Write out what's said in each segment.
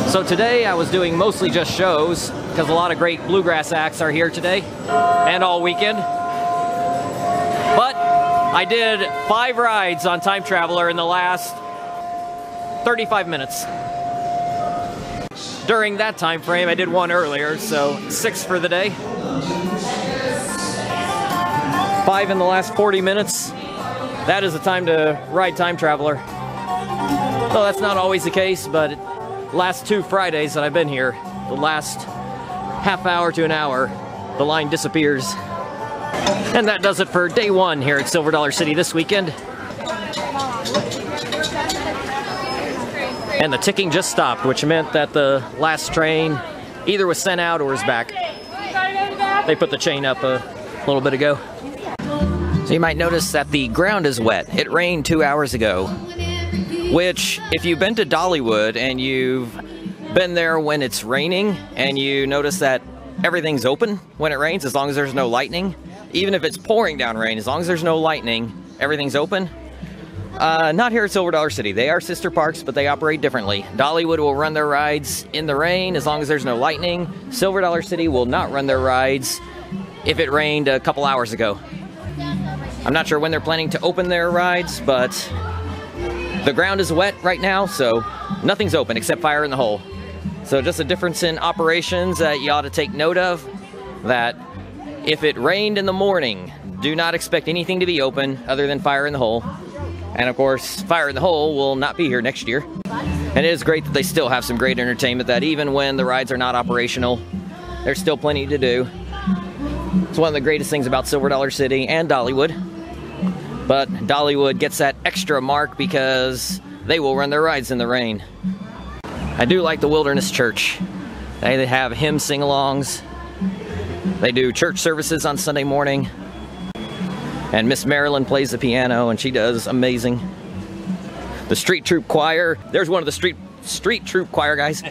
So today I was doing mostly just shows because a lot of great bluegrass acts are here today and all weekend. But I did 5 rides on Time Traveler in the last 35 minutes. During that time frame, I did 1 earlier, so 6 for the day. 5 in the last 40 minutes. That is the time to ride Time Traveler. Well, that's not always the case, but last 2 Fridays that I've been here, the last half hour to an hour, the line disappears. And that does it for day 1 here at Silver Dollar City this weekend. And the ticking just stopped, which meant that the last train either was sent out or is back. They put the chain up a little bit ago. So you might notice that the ground is wet. It rained 2 hours ago, which if you've been to Dollywood and you've been there when it's raining and you notice that everything's open when it rains as long as there's no lightning, even if it's pouring down rain, as long as there's no lightning, everything's open. Not here at Silver Dollar City. They are sister parks, but they operate differently. Dollywood will run their rides in the rain as long as there's no lightning. Silver Dollar City will not run their rides if it rained a couple hours ago. I'm not sure when they're planning to open their rides, but the ground is wet right now, so nothing's open except Fire in the Hole. So just a difference in operations that you ought to take note of, that if it rained in the morning, do not expect anything to be open other than Fire in the Hole. And of course, Fire in the Hole will not be here next year. And it is great that they still have some great entertainment, that even when the rides are not operational, there's still plenty to do. It's one of the greatest things about Silver Dollar City and Dollywood. But Dollywood gets that extra mark because they will run their rides in the rain. I do like the Wilderness Church. They have hymn sing-alongs. They do church services on Sunday morning. And Miss Marilyn plays the piano, and she does amazing. The Street Troop Choir. There's one of the Street Troop Choir guys.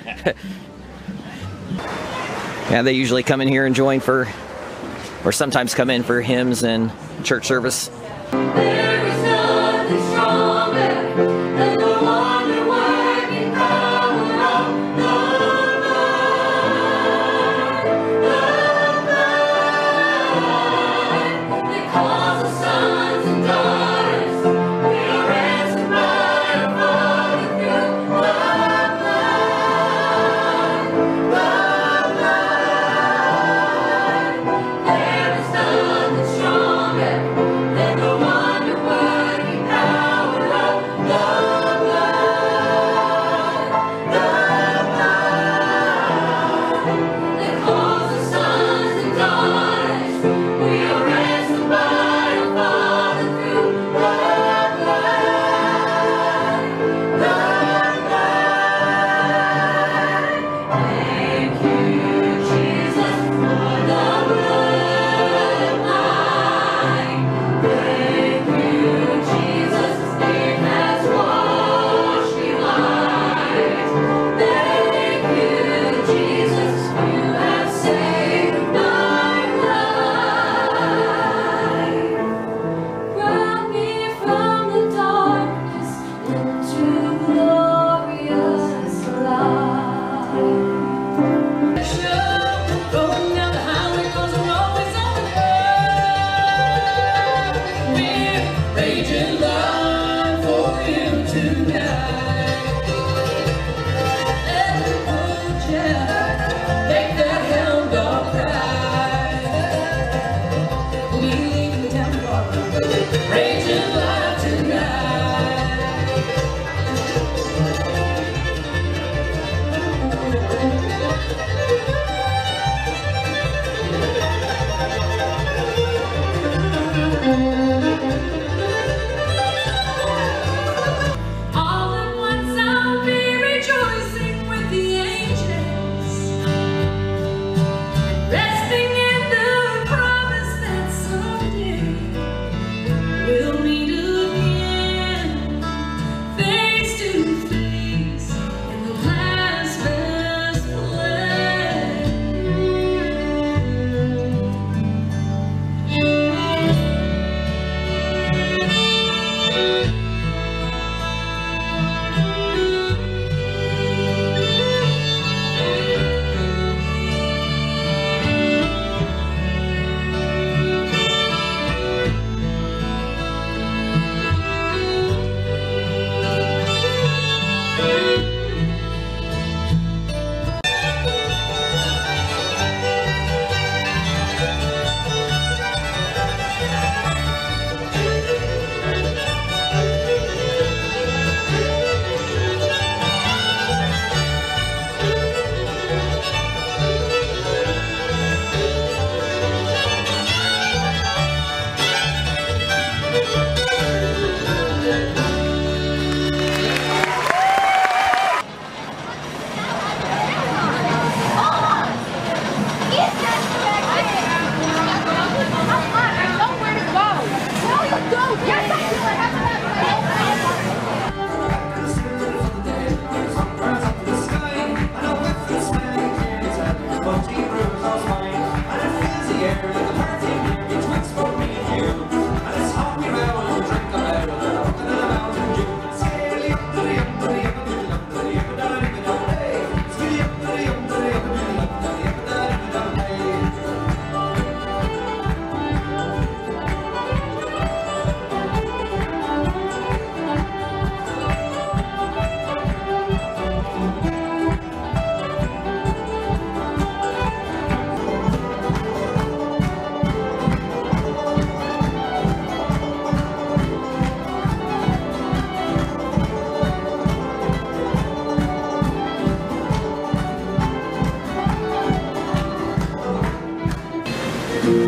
Yeah, they usually come in here and join for, or sometimes come in for hymns and church service. There is nothing stronger than the wonder working power of the blood. They calls us sons and daughters. We are ransomed by our Father through the blood. There is nothing stronger than the wonder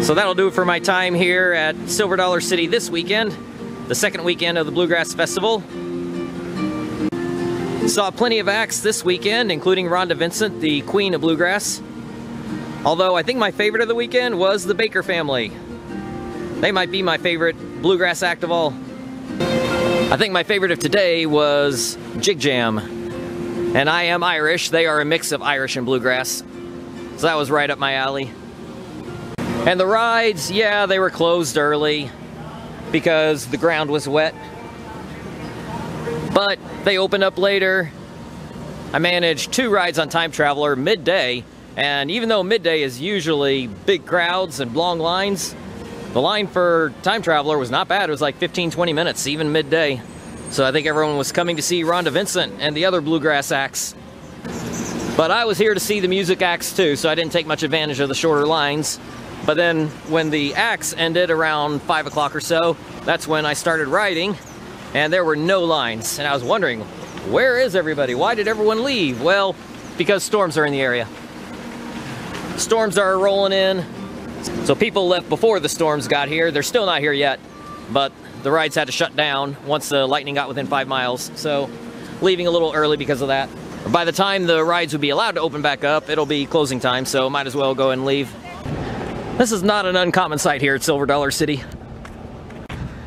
So that'll do it for my time here at Silver Dollar City this weekend, the second weekend of the Bluegrass Festival. Saw plenty of acts this weekend, including Rhonda Vincent, the queen of bluegrass. Although I think my favorite of the weekend was the Baker family. They might be my favorite bluegrass act of all. I think my favorite of today was Jig Jam. And I am Irish. They are a mix of Irish and bluegrass. So that was right up my alley. And the rides, yeah, they were closed early because the ground was wet. But they opened up later. I managed 2 rides on Time Traveler midday. And even though midday is usually big crowds and long lines, the line for Time Traveler was not bad. It was like 15-20 minutes, even midday. So I think everyone was coming to see Rhonda Vincent and the other bluegrass acts. But I was here to see the music acts too, so I didn't take much advantage of the shorter lines. But then when the acts ended around 5 o'clock or so, that's when I started riding, and there were no lines. And I was wondering, where is everybody? Why did everyone leave? Well, because storms are in the area. Storms are rolling in. So people left before the storms got here. They're still not here yet, but the rides had to shut down once the lightning got within 5 miles. So leaving a little early because of that. By the time the rides would be allowed to open back up, it'll be closing time, so might as well go and leave. This is not an uncommon sight here at Silver Dollar City.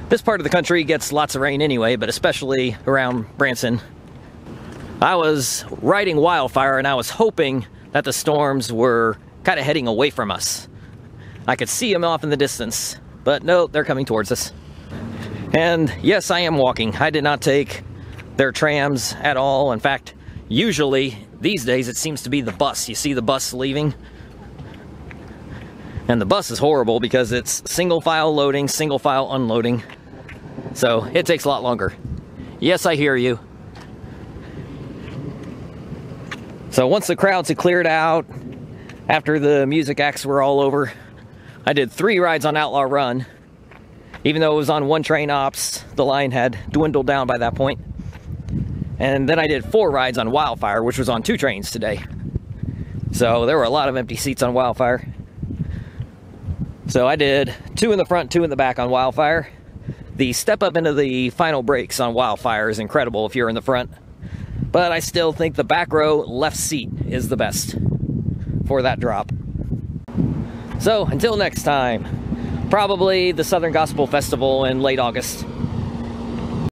This part of the country gets lots of rain anyway, but especially around Branson. I was riding Wildfire and I was hoping that the storms were kind of heading away from us. I could see them off in the distance, but no, they're coming towards us. And yes, I am walking. I did not take their trams at all. In fact, usually these days it seems to be the bus. You see the bus leaving? And the bus is horrible because it's single file loading, single file unloading. So it takes a lot longer. Yes, I hear you. So once the crowds had cleared out, after the music acts were all over, I did 3 rides on Outlaw Run. Even though it was on 1 train ops, the line had dwindled down by that point. And then I did 4 rides on Wildfire, which was on 2 trains today. So there were a lot of empty seats on Wildfire. So I did 2 in the front, 2 in the back on Wildfire. The step up into the final breaks on Wildfire is incredible if you're in the front. But I still think the back row left seat is the best for that drop. So until next time, probably the Southern Gospel Festival in late August.